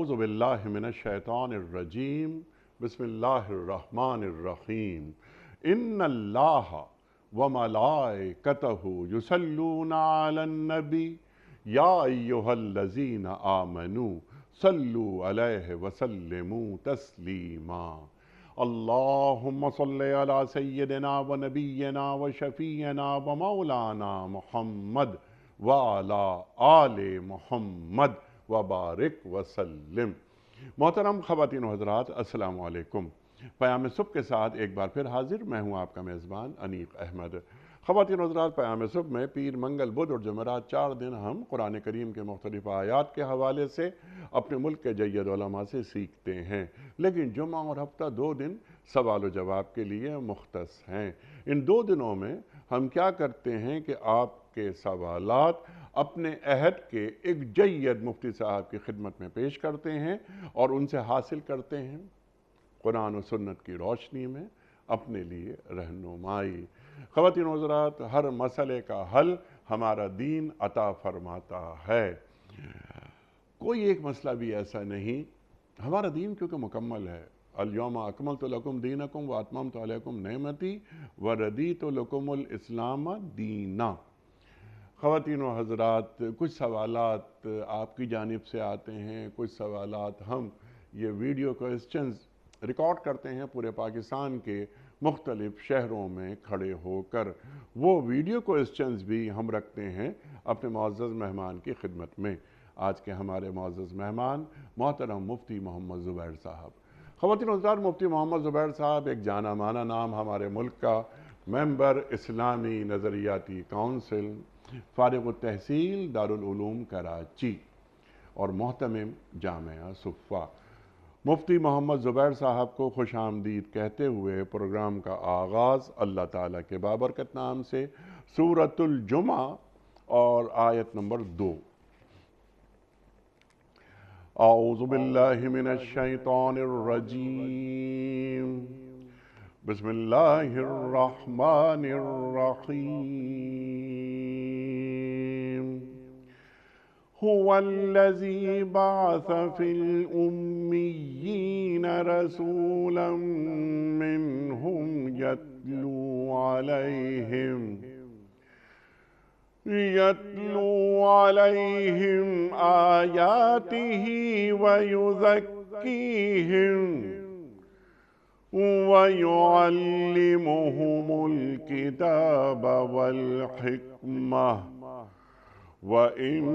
أعوذ بالله من الشيطان الرجيم بسم الله الرحمن الرحيم إن الله وملائكته يصلون على النبي يا أيها الذين آمنوا صلوا عليه وسلموا تسليما اللهم صل على سيدنا ونبينا وشفينا ومولانا محمد وعلى آل محمد وبارک وسلم۔ محترم خواتین و حضرات، السلام علیکم۔ پیام صبح کے ساتھ ایک بار پھر حاضر، میں ہوں آپ کا میزبان انیق احمد۔ خواتین و حضرات، پیام صبح میں پیر، منگل، بدھ اور جمعرات 4 دن ہم قرآن کریم کے مختلف آیات کے حوالے سے اپنے ملک کے جید علماء سے سیکھتے ہیں، لیکن جمعہ اور ہفتہ 2 دن سوال و جواب کے لیے مختص ہیں۔ ان 2 دنوں میں ہم کیا کرتے ہیں کہ آپ کے سوالات اپنے عہد کے ایک جید مفتی صاحب کی خدمت میں پیش کرتے ہیں اور ان سے حاصل کرتے ہیں قرآن و سنت کی روشنی میں اپنے لیے رہنمائی۔ خواتین و حضرات، ہر مسئلے کا حل ہمارا دین عطا فرماتا ہے، کوئی ایک مسئلہ بھی ایسا نہیں۔ ہمارا دین کیونکہ مکمل ہے، الیوم اکملت لکم دینکم واتممت علیکم نعمتی وردیت لکم الاسلام دینا۔ خواتین و حضرات، کچھ سوالات آپ کی جانب سے آتے ہیں، کچھ سوالات ہم یہ ویڈیو کوئسچنز ریکارڈ کرتے ہیں پورے پاکستان کے مختلف شہروں میں کھڑے ہو کر۔ وہ ویڈیو کوئسچنز بھی ہم رکھتے ہیں اپنے معزز مہمان کی خدمت میں۔ آج کے ہمارے معزز مہمان محترم مفتی محمد زبیر صاحب۔ خواتین و حضرات، مفتی محمد زبیر صاحب ایک جانا مانا نام، ہمارے ملک کا ممبر اسلامی نظریاتی کونسل، فارغ التحصیل دارالعلوم کراچی اور محتمم جامعہ صفا۔ مفتی محمد زبیر صاحب کو خوش آمدید کہتے ہوئے پروگرام کا آغاز اللہ تعالیٰ کے بابرکت نام سے سورۃ الجمعہ اور آیت نمبر 2۔ اعوذ باللہ من الشیطان الرجیم بسم اللہ الرحمن الرحیم هو الذي بعث في الأميين رسولا منهم يتلو عليهم آياته ويزكيهم ويعلمهم الكتاب والحكمة وَإِن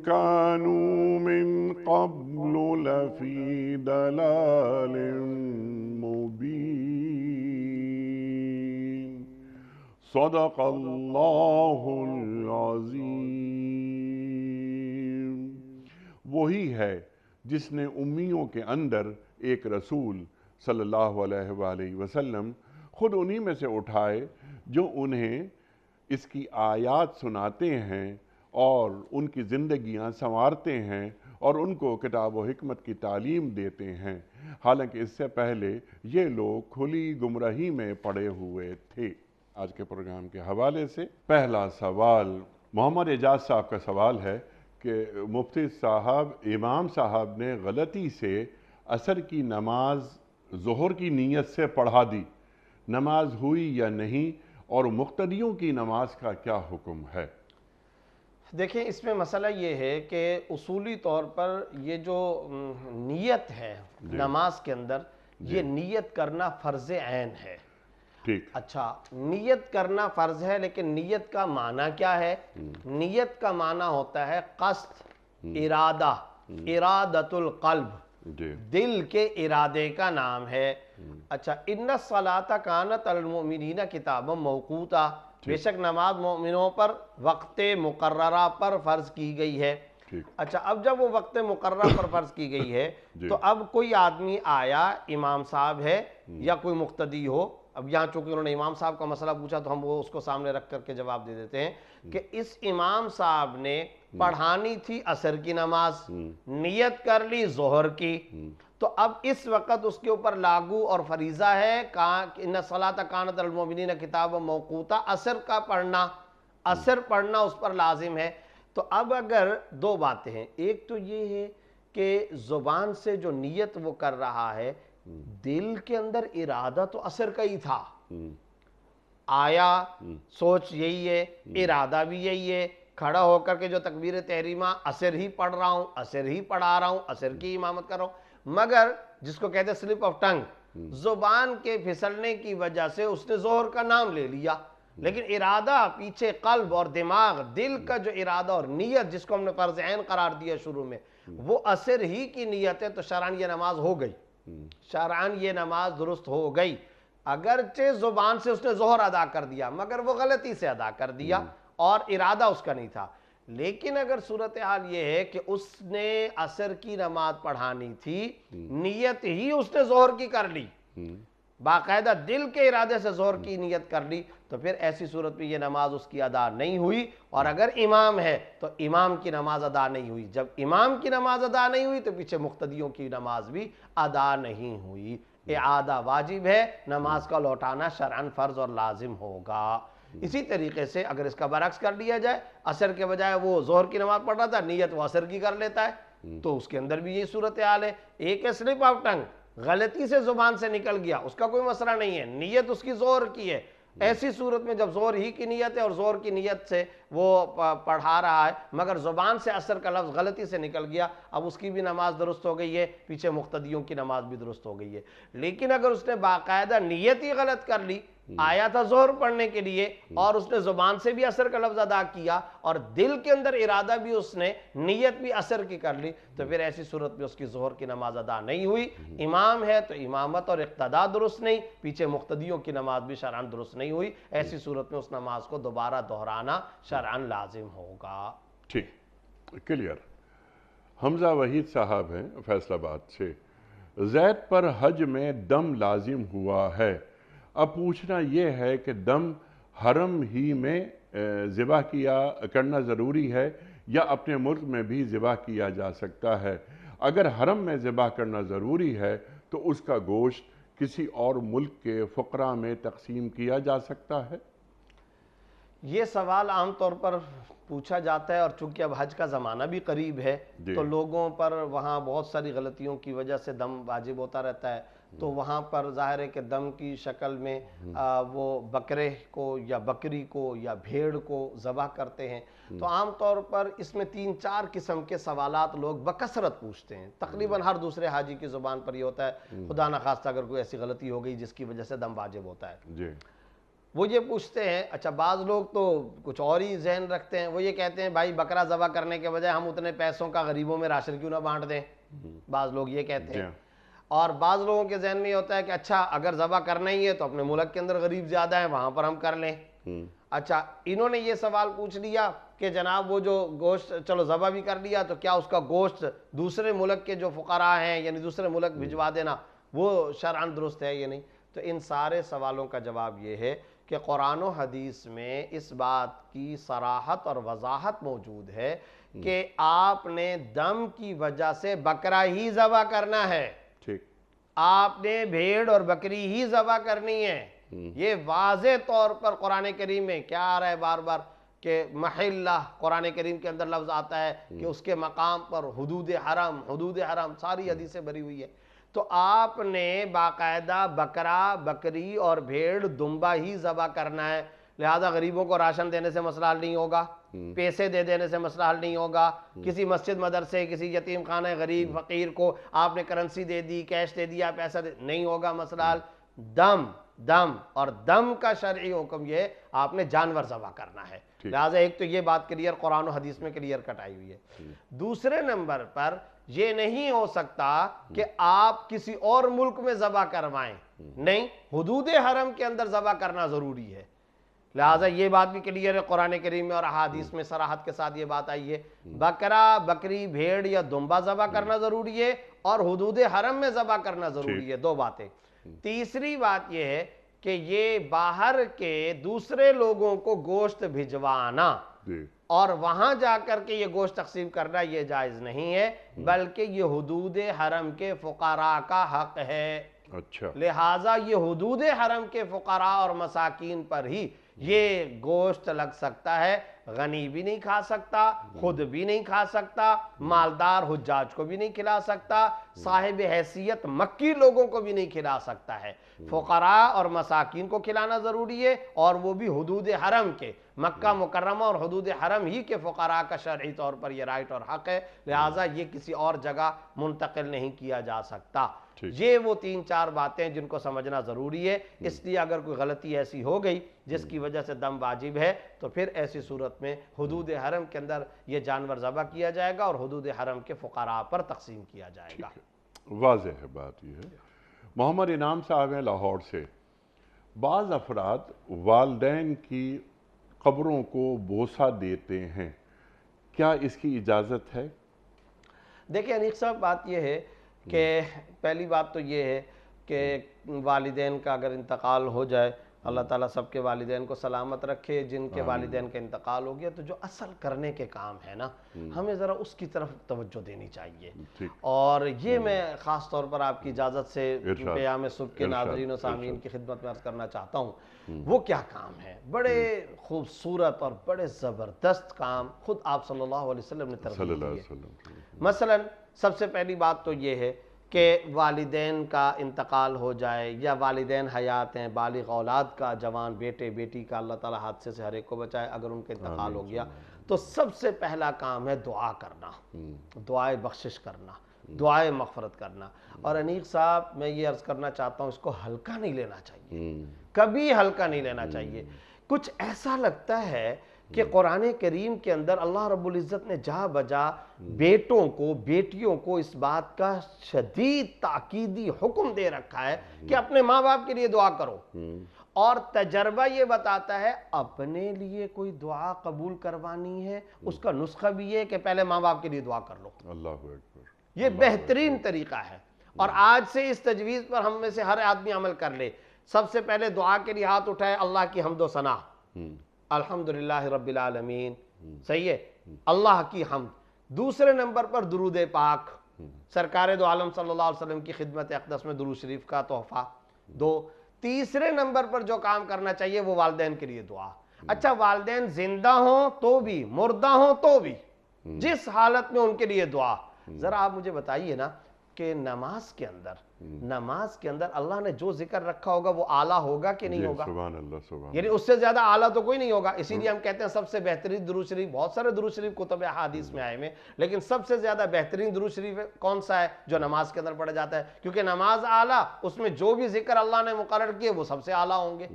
كَانُوا مِن قَبْلُ لَفِي ضَلَالٍ مُبِينٍ۔ صدق اللہ العظیم۔ وہی ہے جس نے امیوں کے اندر ایک رسول صلی اللہ علیہ وآلہ وسلم خود انہی میں سے اٹھائے جو انہیں اس کی آیات سناتے ہیں اور ان کی زندگیاں سنوارتے ہیں اور ان کو کتاب و حکمت کی تعلیم دیتے ہیں، حالانکہ اس سے پہلے یہ لوگ کھلی گمراہی میں پڑے ہوئے تھے۔ آج کے پروگرام کے حوالے سے پہلا سوال محمد اعجاز صاحب کا سوال ہے کہ مفتی صاحب، امام صاحب نے غلطی سے عصر کی نماز ظہر کی نیت سے پڑھا دی، نماز ہوئی یا نہیں، اور مقتدیوں کی نماز کا کیا حکم ہے؟ دیکھیں، اس میں مسئلہ یہ ہے کہ اصولی طور پر یہ جو نیت ہے نماز کے اندر، یہ نیت کرنا فرض عین ہے۔ ٹھیک، اچھا، نیت کرنا فرض ہے، لیکن نیت کا معنی کیا ہے؟ نیت کا معنی ہوتا ہے قصد، ارادہ، ارادۃ القلب، دل کے ارادے کا نام ہے۔ اچھا، ان الصلاۃ کانت علی المؤمنین کتابا موقوتا، بے شک نماز مومنوں پر وقت مقررہ پر فرض کی گئی ہے۔ اچھا، اب جب وہ وقت مقررہ پر فرض کی گئی ہے تو اب کوئی آدمی آیا، امام صاحب ہے یا کوئی مقتدی ہو، اب یہاں چونکہ انہوں نے امام صاحب کا مسئلہ پوچھا تو ہم وہ اس کو سامنے رکھ کر کے جواب دے دیتے ہیں کہ اس امام صاحب نے پڑھانی تھی عصر کی نماز، نیت کر لی ظہر کی، تو اب اس وقت اس کے اوپر لاگو اور فریضہ ہے ان الصلاۃ کانت علی المؤمنین کتابا موقوتا، عصر کا پڑھنا، عصر پڑھنا اس پر لازم ہے۔ تو اب اگر 2 باتیں ہیں، ایک تو یہ ہے کہ زبان سے جو نیت وہ کر رہا ہے دل کے اندر ارادہ تو اثر کا ہی تھا، آیا سوچ یہی ہے، ارادہ بھی یہی ہے، کھڑا ہو کر کے جو تکبیر تحریمہ اثر ہی پڑھ رہا ہوں، اثر ہی پڑھا رہا ہوں، اثر کی امامت کر رہا ہوں، مگر جس کو کہتے ہیں سلپ آف ٹنگ، زبان کے پھسلنے کی وجہ سے اس نے ظہر کا نام لے لیا، لیکن ارادہ پیچھے قلب اور دماغ، دل کا جو ارادہ اور نیت جس کو ہم نے فرض عین قرار دیا شروع میں، وہ اثر ہی کی نیت ہے، تو شرعاً یہ نماز ہو گئی، شرعاً یہ نماز درست ہو گئی، اگرچہ زبان سے اس نے ظہر ادا کر دیا مگر وہ غلطی سے ادا کر دیا اور ارادہ اس کا نہیں تھا۔ لیکن اگر صورتحال یہ ہے کہ اس نے عصر کی نماز پڑھانی تھی، نیت ہی اس نے ظہر کی کر لی، باقاعدہ دل کے ارادے سے ظہر کی نیت کر لی، تو پھر ایسی صورت میں یہ نماز اس کی ادا نہیں ہوئی، اور اگر امام ہے تو امام کی نماز ادا نہیں ہوئی، جب امام کی نماز ادا نہیں ہوئی تو پیچھے مقتدیوں کی نماز بھی ادا نہیں ہوئی، اعادہ واجب ہے، نماز کا لوٹانا شرعاً فرض اور لازم ہوگا۔ اسی طریقے سے اگر اس کا برعکس کر لیا جائے، عصر کے بجائے وہ ظہر کی نماز پڑھ رہا تھا، نیت وہ عصر کی کر لیتا ہے، تو اس کے اندر بھی یہی صورتحال ہے، ایک ہے سلپ آف ٹنگ، غلطی سے زبان سے نکل گیا، اس کا کوئی مسئلہ نہیں ہے، نیت اس کی ظہر کی ہے، ایسی صورت میں جب ظہر ہی کی نیت ہے اور ظہر کی نیت سے وہ پڑھا رہا ہے مگر زبان سے عصر کا لفظ غلطی سے نکل گیا، اب اس کی بھی نماز درست ہو گئی ہے، پیچھے مقتدیوں کی نماز بھی درست ہو گئی ہے۔ لیکن اگر اس نے باقاعدہ نیت ہی غلط کر لی، آیا تھا ظہر پڑھنے کے لیے اور اس نے زبان سے بھی عصر کا لفظ ادا کیا اور دل کے اندر ارادہ بھی اس نے نیت بھی عصر کی کر لی، تو پھر ایسی صورت میں اس کی ظہر کی نماز ادا نہیں ہوئی، امام ہے تو امامت اور اقتداء درست نہیں، پیچھے مقتدیوں کی نماز بھی شرعاً درست نہیں ہوئی، ایسی صورت میں اس نماز کو دوبارہ دہرانا شرعاً لازم ہوگا۔ ٹھیک، کلیئر۔ حمزہ وحید صاحب ہیں فیصل آباد سے، زید پر حج میں دم لازم ہوا ہے، اب پوچھنا یہ ہے کہ دم حرم ہی میں ذبح کرنا ضروری ہے یا اپنے ملک میں بھی ذبح کیا جا سکتا ہے؟ اگر حرم میں ذبح کرنا ضروری ہے تو اس کا گوشت کسی اور ملک کے فقراء میں تقسیم کیا جا سکتا ہے؟ یہ سوال عام طور پر پوچھا جاتا ہے، اور چونکہ اب حج کا زمانہ بھی قریب ہے تو لوگوں پر وہاں بہت ساری غلطیوں کی وجہ سے دم واجب ہوتا رہتا ہے، تو وہاں پر ظاہر ہے کہ دم کی شکل میں وہ بکرے کو یا بکری کو یا بھیڑ کو ذبح کرتے ہیں، تو عام طور پر اس میں 3-4 قسم کے سوالات لوگ بکثرت پوچھتے ہیں، تقریباً ہر دوسرے حاجی کی زبان پر یہ ہوتا ہے، خدا نخواستہ اگر کوئی ایسی غلطی ہو گئی جس کی وجہ سے دم واجب ہوتا ہے، وہ یہ پوچھتے ہیں۔ اچھا، بعض لوگ تو کچھ اور ہی ذہن رکھتے ہیں، وہ یہ کہتے ہیں بھائی بکرا ذبح کرنے کے بجائے ہم اتنے پیسوں کا غریبوں میں راشن کیوں نہ بانٹ دیں، بعض لوگ یہ کہتے ہیں، اور بعض لوگوں کے ذہن میں یہ ہوتا ہے کہ اچھا اگر ذبح کرنا ہی ہے تو اپنے ملک کے اندر غریب زیادہ ہیں وہاں پر ہم کر لیں۔ اچھا، انہوں نے یہ سوال پوچھ لیا کہ جناب وہ جو گوشت چلو ذبح بھی کر لیا تو کیا اس کا گوشت دوسرے ملک کے جو فقراء ہیں یعنی دوسرے ملک بھجوا دینا وہ شرعاً درست ہے یا نہیں؟ تو ان سارے سوالوں کا جواب یہ ہے کہ قرآن و حدیث میں اس بات کی صراحت اور وضاحت موجود ہے کہ آپ نے دم کی وجہ سے بکرا ہی ذبح کرنا ہے، آپ نے بھیڑ اور بکری ہی ذبح کرنی ہے، یہ واضح طور پر قرآن کریم میں کیا آ رہا ہے بار بار کہ محلہ، قرآن کریم کے اندر لفظ آتا ہے کہ اس کے مقام پر حدود حرم، حدود حرم، ساری حدیثیں بھری ہوئی ہے، تو آپ نے باقاعدہ بکرا، بکری اور بھیڑ دمبا ہی ذبح کرنا ہے، لہذا غریبوں کو راشن دینے سے مسئلہ حل نہیں ہوگا، پیسے دے دینے سے مسئلہ حل نہیں ہوگا، کسی مسجد مدرسے، کسی یتیم خانہ غریب فقیر کو آپ نے کرنسی دے دی، کیش دے دیا، پیسہ نہیں ہوگا مسئلہ حل۔ دم اور دم کا شرعی حکم یہ آپ نے جانور ذبح کرنا ہے، لہذا ایک تو یہ بات کلیئر قرآن و حدیث میں کلیئر کٹ آئی ہوئی ہے۔ دوسرے نمبر پر یہ نہیں ہو سکتا کہ آپ کسی اور ملک میں ذبح کروائیں، نہیں، حدود حرم کے اندر ذبح کرنا ضروری ہے، لہٰذا یہ بات بھی کلیئر ہے قرآن کریم میں اور احادیث میں صراحت کے ساتھ یہ بات آئی ہے، بکرا، بکری، بھیڑ یا دمبا ذبح کرنا ضروری ہے اور حدود حرم میں ذبح کرنا ضروری ہے، دو باتیں۔ تیسری بات یہ ہے کہ یہ باہر کے دوسرے لوگوں کو گوشت بھجوانا اور وہاں جا کر کے یہ گوشت تقسیم کرنا یہ جائز نہیں ہے، بلکہ یہ حدود حرم کے فقراء کا حق ہے، لہٰذا یہ حدود حرم کے فقراء اور مساکین پر ہی یہ گوشت لگ سکتا ہے، غنی بھی نہیں کھا سکتا، خود بھی نہیں کھا سکتا، مالدار حجاج کو بھی نہیں کھلا سکتا، صاحب حیثیت مکی لوگوں کو بھی نہیں کھلا سکتا ہے۔ فقراء اور مساکین کو کھلانا ضروری ہے، اور وہ بھی حدود حرم کے، مکہ مکرمہ اور حدود حرم ہی کے فقراء کا شرعی طور پر یہ رائٹ اور حق ہے، لہٰذا یہ کسی اور جگہ منتقل نہیں کیا جا سکتا۔ یہ وہ 3-4 باتیں جن کو سمجھنا ضروری ہے۔ اس لیے اگر کوئی غلطی ایسی ہو گئی جس کی وجہ سے دم واجب ہے تو پھر ایسی صورت میں حدود حرم کے اندر یہ جانور ذبح کیا جائے گا اور حدود حرم کے فقراء پر تقسیم کیا جائے گا۔ واضح ہے بات یہ ہے۔ محمد انعام صاحب ہیں لاہور سے، بعض افراد والدین کی قبروں کو بوسہ دیتے ہیں، کیا اس کی اجازت ہے؟ دیکھیں انیق صاحب، بات یہ ہے کہ پہلی بات تو یہ ہے کہ والدین کا اگر انتقال ہو جائے، اللہ تعالیٰ سب کے والدین کو سلامت رکھے، جن کے والدین کا انتقال ہو گیا تو جو اصل کرنے کے کام ہے نا، ہمیں ذرا اس کی طرف توجہ دینی چاہیے۔ اور یہ میں خاص طور پر آپ کی اجازت سے پیام صبح کے ناظرین و سامعین کی خدمت میں عرض کرنا چاہتا ہوں، وہ کیا کام ہے، بڑے خوبصورت اور بڑے زبردست کام خود آپ صلی اللہ علیہ وسلم نے ترغیب دی ہے۔ مثلا سب سے پہلی بات تو یہ ہے کہ والدین کا انتقال ہو جائے یا والدین حیات ہیں، بالغ اولاد کا، جوان بیٹے بیٹی کا، اللہ تعالیٰ حادثے سے ہر ایک کو بچائے، اگر ان کا انتقال ہو گیا تو سب سے پہلا کام ہے دعا کرنا، دعائے بخشش کرنا، دعائے مغفرت کرنا۔ اور انیق صاحب میں یہ عرض کرنا چاہتا ہوں، اس کو ہلکا نہیں لینا چاہیے، کبھی ہلکا نہیں لینا چاہیے۔ کچھ ایسا لگتا ہے کہ قرآن کریم کے اندر اللہ رب العزت نے جا بجا بیٹوں کو، بیٹیوں کو اس بات کا شدید تاکیدی حکم دے رکھا ہے کہ اپنے ماں باپ کے لیے دعا کرو، اور تجربہ یہ بتاتا ہے اپنے لیے کوئی دعا قبول کروانی ہے اس کا نسخہ بھی یہ ہے کہ پہلے ماں باپ کے لیے دعا کر لو۔ اللہ اکبر، یہ بہترین طریقہ ہے، اور آج سے اس تجویز پر ہم میں سے ہر آدمی عمل کر لے۔ سب سے پہلے دعا کے لیے ہاتھ اٹھائے، اللہ کی حمد و ثنا، الحمدللہ رب العالمین، صحیح ہے، اللہ کی حمد۔ دوسرے نمبر پر درود پاک، سرکار دو عالم صلی اللہ علیہ وسلم کی خدمت اقدس میں درود شریف کا تحفہ۔ تیسرے نمبر پر جو کام کرنا چاہیے وہ والدین کے لیے دعا۔ اچھا، والدین زندہ ہوں تو بھی، مردہ ہوں تو بھی، جس حالت میں ان کے لیے دعا۔ ذرا آپ مجھے بتائیے نا کہ نماز کے اندر اللہ نے جو ذکر رکھا ہوگا وہ اعلیٰ ہوگا کہ نہیں ہوگا؟ سبحان اللہ، سبحان، یعنی اس سے زیادہ اعلیٰ تو کوئی نہیں ہوگا۔ اسی لیے ہم کہتے ہیں سب سے بہترین درود شریف، بہت سارے درود شریف کتب احادیث میں آئے ہیں، لیکن سب سے زیادہ بہترین درود شریف کون سا ہے؟ جو نماز کے اندر پڑھا جاتا ہے، کیونکہ نماز اعلیٰ، اس میں جو بھی ذکر اللہ نے مقرر کیے وہ سب سے اعلیٰ ہوں گے۔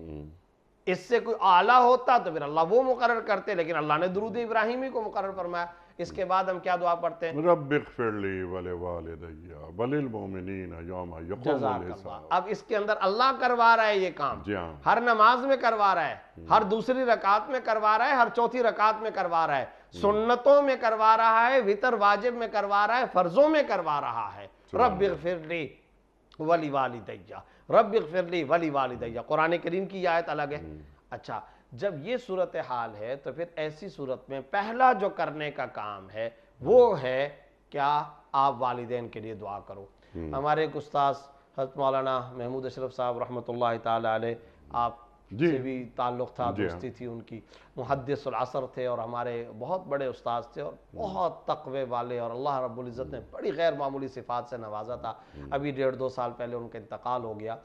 اس سے کوئی اعلیٰ ہوتا تو پھر اللہ وہ مقرر کرتے، لیکن اللہ نے درود ابراہیمی کو مقرر فرمایا۔ اس کے بعد ہم کیا دعا پڑھتے ہیں؟ رب اغفر لی ولوالدی وللمؤمنین یوم یقوم الحساب۔ اب اس کے اندر اللہ کروا رہا ہے یہ کام، ہر نماز میں کروا رہا ہے، ہر دوسری رکعت میں کروا رہا ہے، ہر چوتھی رکعت میں کروا رہا ہے، سنتوں میں کروا رہا ہے، وتر واجب میں کروا رہا ہے، فرضوں میں کروا رہا ہے۔ رب اغفر لی ولوالدی، رب اغفر لی ولوالدی، قرآن کریم کی آیت الگ ہے۔ اچھا، جب یہ صورتحال ہے تو پھر ایسی صورت میں پہلا جو کرنے کا کام ہے وہ ہے کیا؟ آپ والدین کے لیے دعا کرو۔ ہمارے ایک استاذ حضرت مولانا محمود اشرف صاحب رحمۃ اللہ تعالی علیہ، آپ سے بھی تعلق تھا، دوستی تھی ان کی، محدث العصر تھے اور ہمارے بہت بڑے استاذ تھے اور بہت تقوی والے، اور اللہ رب العزت نے بڑی غیر معمولی صفات سے نوازا تھا۔ ابھی 1.5-2 سال پہلے ان کا انتقال ہو گیا۔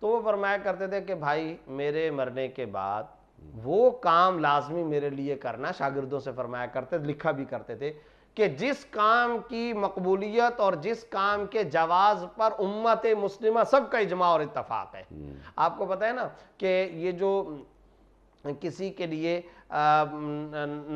تو وہ فرمایا کرتے تھے کہ بھائی میرے مرنے کے بعد وہ کام لازمی میرے لیے کرنا، شاگردوں سے فرمایا کرتے، لکھا بھی کرتے تھے کہ جس کام کی مقبولیت اور جس کام کے جواز پر امت مسلمہ سب کا اجماع اور اتفاق ہے۔ آپ کو پتہ ہے نا کہ یہ جو کسی کے لیے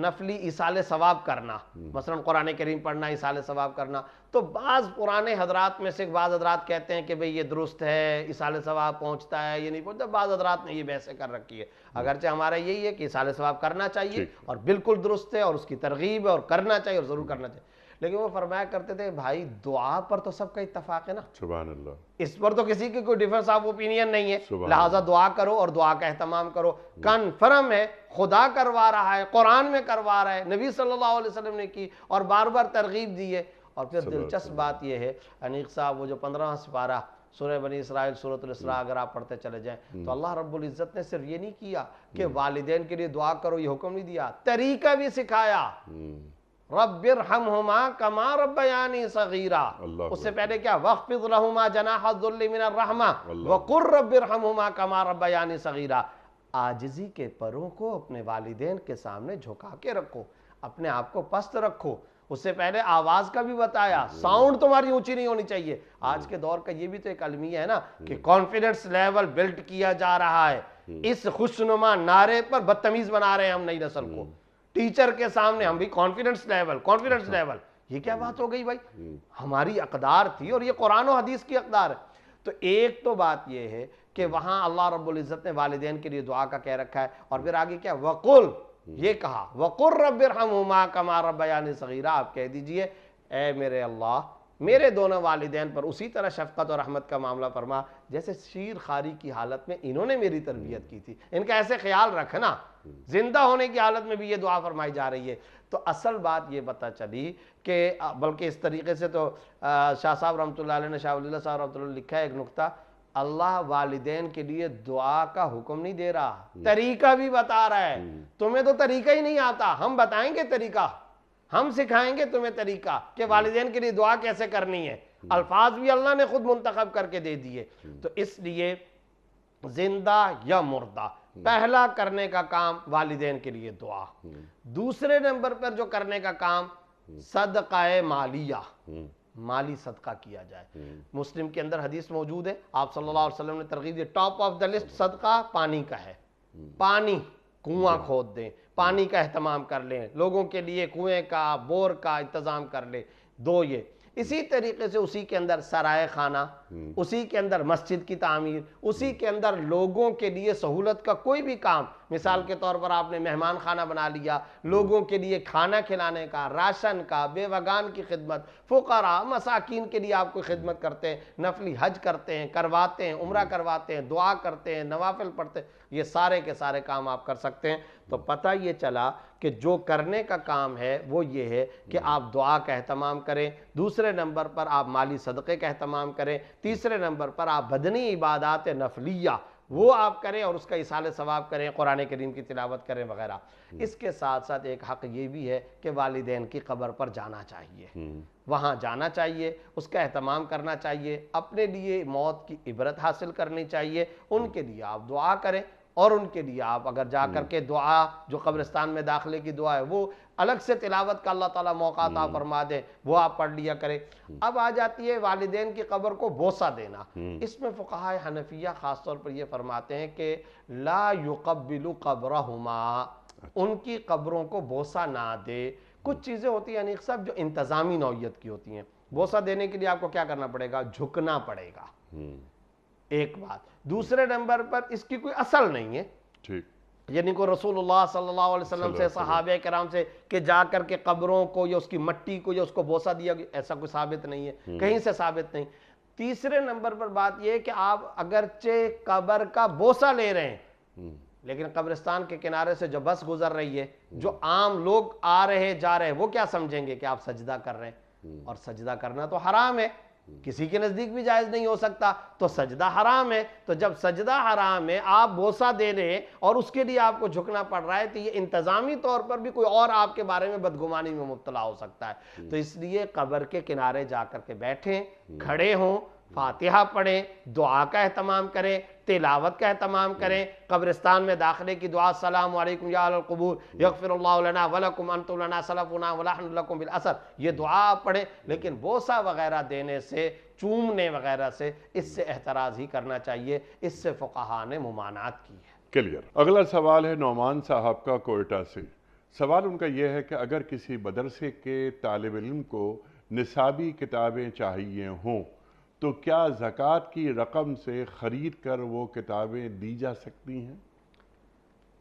نفلی ایصال ثواب کرنا، مثلا قرآن کریم پڑھنا، ایصال ثواب کرنا، تو بعض پرانے حضرات میں سے بعض حضرات کہتے ہیں کہ بھئی یہ درست ہے، ایصال ثواب پہنچتا ہے، یہ نہیں پہنچتا۔ بعض حضرات نے یہ بحثیں کر رکھی ہے، اگرچہ ہمارا یہی ہے کہ ایصال ثواب کرنا چاہیے اور بالکل درست ہے اور اس کی ترغیب ہے اور کرنا چاہیے اور ضرور کرنا چاہیے، لیکن وہ فرمایا کرتے تھے بھائی دعا پر تو سب کا اتفاق ہے نا، سبحان اللہ، اس پر تو کسی کی کوئی ڈیفرنس آف اوپینین نہیں ہے، لہٰذا دعا کرو اور دعا کا اہتمام کرو۔ کنفرم ہے، خدا کروا رہا ہے، قرآن میں کروا رہا ہے، نبی صلی اللہ علیہ وسلم نے کی اور بار بار ترغیب دی ہے۔ اور پھر دلچسپ بات یہ ہے انیق صاحب، وہ جو 15واں سپارہ سورہ بنی اسرائیل، سورۃ الاسراء اگر آپ پڑھتے چلے جائیں تو اللہ رب العزت نے صرف یہ نہیں کیا کہ والدین کے لیے دعا کرو، یہ حکم نہیں دیا، طریقہ بھی سکھایا، رب ارحمہما کما ربیانی صغیرا۔ اس سے پہلے کیا، واخفض لہما جناح الذل من الرحمہ وقل رب ارحمہما کما ربیانی صغیرا۔ عاجزی کے پروں کو اپنے والدین کے سامنے جھکا کے رکھو، اپنے آپ کو پست رکھو۔ اس سے پہلے آواز کا بھی بتایا، ساؤنڈ تمہاری اونچی نہیں ہونی چاہیے۔ آج کے دور کا یہ بھی تو ایک المیہ ہے نا کہ کانفیڈنس لیول بلڈ کیا جا رہا ہے، اس خوشنما نعرے پر بدتمیز بنا رہے ہیں ہم نئی نسل کو، ٹیچر کے سامنے ہم بھی کانفیڈنس لیول، یہ کیا بات ہو گئی بھائی؟ ہماری اقدار تھی اور یہ قرآن و حدیث کی اقدار ہے۔ تو ایک تو بات یہ ہے کہ وہاں اللہ رب العزت نے والدین کے لیے دعا کا کہہ رکھا ہے، اور پھر آگے کیا، وقل، یہ کہا وقل رب ارحمہما کما ربیانی صغیرا، آپ کہہ دیجئے اے میرے اللہ میرے دونوں والدین پر اسی طرح شفقت اور رحمت کا معاملہ فرما جیسے شیر خاری کی حالت میں انہوں نے میری تربیت کی تھی، ان کا ایسے خیال رکھنا، زندہ ہونے کی حالت میں بھی یہ دعا فرمائی جا رہی ہے۔ تو اصل بات یہ پتہ چلی کہ بلکہ اس طریقے سے تو شاہ صاحب رحمۃ اللہ علیہ نے، شاہ ولی اللہ صاحب رحمۃ اللہ علیہ لکھا ہے ایک نقطہ، اللہ والدین کے لیے دعا کا حکم نہیں دے رہا، طریقہ بھی بتا رہا ہے۔ تمہیں تو طریقہ ہی نہیں آتا، ہم بتائیں گے طریقہ، ہم سکھائیں گے تمہیں طریقہ کہ والدین کے لیے دعا کیسے کرنی ہے، الفاظ بھی اللہ نے خود منتخب کر کے دے دیے۔ تو اس لیے زندہ یا مردہ پہلا کرنے کا کام والدین کے لیے دعا، دوسرے نمبر پر جو کرنے کا کام صدقہ مالیہ، مالی صدقہ کیا جائے۔ مسلم کے اندر حدیث موجود ہے، آپ صلی اللہ علیہ وسلم نے ترغیب دی، ٹاپ آف دا لسٹ صدقہ پانی کا ہے، پانی، کنواں کھود دیں، پانی کا اہتمام کر لیں، لوگوں کے لیے کنویں کا، بور کا انتظام کر لیں، دو یہ۔ اسی طریقے سے اسی کے اندر سرائے خانہ، اسی کے اندر مسجد کی تعمیر، اسی کے اندر لوگوں کے لیے سہولت کا کوئی بھی کام، مثال کے طور پر آپ نے مہمان خانہ بنا لیا، لوگوں کے لیے کھانا کھلانے کا، راشن کا، بیوگان کی خدمت، فقراء مساکین کے لیے آپ کوئی خدمت کرتے ہیں، نفلی حج کرتے ہیں، کرواتے ہیں، عمرہ کرواتے ہیں، دعا کرتے ہیں، نوافل پڑھتے ہیں، یہ سارے کے سارے کام آپ کر سکتے ہیں۔ تو پتہ یہ چلا کہ جو کرنے کا کام ہے وہ یہ ہے کہ آپ دعا کا اہتمام کریں، دوسرے نمبر پر آپ مالی صدقے کا اہتمام کریں، تیسرے نمبر پر آپ بدنی عبادات نفلیہ وہ آپ کریں اور اس کا ایصال ثواب کریں، قرآن کریم کی تلاوت کریں وغیرہ۔ اس کے ساتھ ساتھ ایک حق یہ بھی ہے کہ والدین کی قبر پر جانا چاہیے، وہاں جانا چاہیے، اس کا اہتمام کرنا چاہیے، اپنے لیے موت کی عبرت حاصل کرنی چاہیے، ان کے لیے آپ دعا کریں، اور ان کے لیے آپ اگر جا کر کے دعا جو قبرستان میں داخلے کی دعا ہے وہ الگ سے تلاوت کا اللہ تعالیٰ موقع عطا فرما دے، وہ آپ پڑھ لیا کریں۔ اب آ جاتی ہے والدین کی قبر کو بوسہ دینا۔ اس میں فقہاء حنفیہ خاص طور پر یہ فرماتے ہیں کہ لا یقبل قبرہما، ان کی قبروں کو بوسہ نہ دے۔ کچھ چیزیں ہوتی ہیں انیق صاحب جو انتظامی نوعیت کی ہوتی ہیں، بوسہ دینے کے لیے آپ کو کیا کرنا پڑے گا، جھکنا پڑے گا، ایک بات۔ دوسرے نمبر پر اس کی کوئی اصل نہیں ہے، یعنی کوئی رسول اللہ صلی اللہ علیہ وسلم سے، صحابہ کرام سے کہ جا کر کے قبروں کو یا اس کی مٹی کو یا اس کو بوسہ دیا، ایسا کوئی ثابت نہیں ہے، کہیں سے ثابت نہیں۔ تیسرے نمبر پر بات یہ ہے کہ آپ اگرچہ قبر کا بوسہ لے رہے ہیں لیکن قبرستان کے کنارے سے جو بس گزر رہی ہے، جو عام لوگ آ رہے جا رہے ہیں، وہ کیا سمجھیں گے کہ آپ سجدہ کر رہے ہیں، اور سجدہ کرنا تو حرام ہے، کسی کے نزدیک بھی جائز نہیں ہو سکتا، تو سجدہ حرام ہے۔ تو جب سجدہ حرام ہے، آپ بوسہ دے رہے ہیں اور اس کے لیے آپ کو جھکنا پڑ رہا ہے، تو یہ انتظامی طور پر بھی کوئی اور آپ کے بارے میں بدگمانی میں مبتلا ہو سکتا ہے۔ تو اس لیے قبر کے کنارے جا کر کے بیٹھیں، کھڑے ہوں، فاتحہ پڑھیں، دعا کا اہتمام کریں، تلاوت کا اہتمام کریں، قبرستان میں داخلے کی دعا السلام علیکم یا اہل القبور یغفر اللہ لنا ولکم انتم لنا سلفنا ونحن لکم بالاثر، یہ دعا آپ پڑھیں۔ لیکن بوسہ وغیرہ دینے سے، چومنے وغیرہ سے، اس سے احتراز ہی کرنا چاہیے، اس سے فقہاء نے ممانعت کی ہے۔ کلیئر۔ اگلا سوال ہے نعمان صاحب کا کوئٹہ سے۔ سوال ان کا یہ ہے کہ اگر کسی مدرسے کے طالب علم کو نصابی کتابیں چاہیے ہوں تو کیا زکوٰۃ کی رقم سے خرید کر وہ کتابیں دی جا سکتی ہیں؟